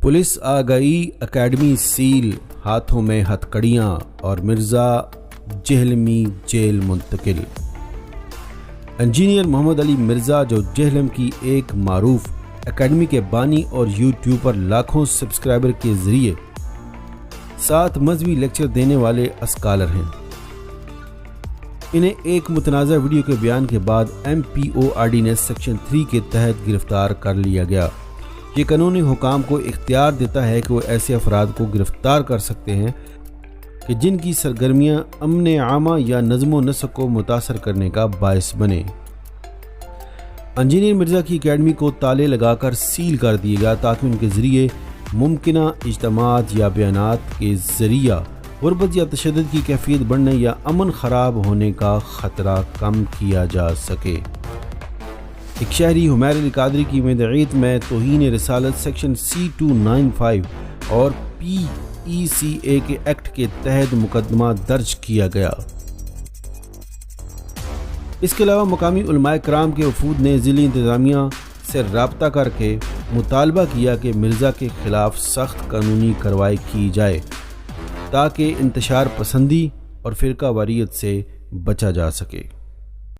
Police आ गई academy seal, हाथों में हथकड़ियां और मिर्जा जहलमी जेल मुंतकिल। इंजीनियर मोहम्मद अली मिर्जा, जो जहलम की एक मारूफ एकेडमी के बानी और यूट्यूब पर लाखों सब्सक्राइबर के जरिए 7 मजहबी लेक्चर देने वाले स्कॉलर हैं, इन्हें एक मुतनाज़ा वीडियो के बयान के बाद MPO ऑर्डिनेंस सेक्शन 3 के तहत गिरफ्तार कर लिया गया। ये कानूनी हुकाम को इख्तियार देता है कि वो ऐसे अफराद को गिरफ्तार कर सकते हैं कि जिनकी सरगर्मियां अमन आमा या नज़्म व नस्क को मुतासर करने का बायस बने। इंजीनियर मिर्ज़ा की एकेडमी को ताले लगाकर सील कर दिया गया ताकि उनके ज़रिए मुमकिना इज्तमात या बयानात के ज़रिया गुर्बत या तशद्दुद की कैफियत बढ़ने या अमन ख़राब होने का ख़तरा कम किया जा सके। एक शहरी हुमैर अली कादरी की मदईत में तौहीन रिसालत सेक्शन C295 और PECA के एक्ट के तहत मुकदमा दर्ज किया गया। इसके अलावा मकामी उलमाए कराम के वफूद ने ज़िली इंतज़ामिया से रब्ता करके मुतालबा किया कि मिर्ज़ा के ख़िलाफ़ सख्त कानूनी कार्रवाई की जाए ताकि इंतशार पसंदी और फ़िरका वारियत से बचा जा सके।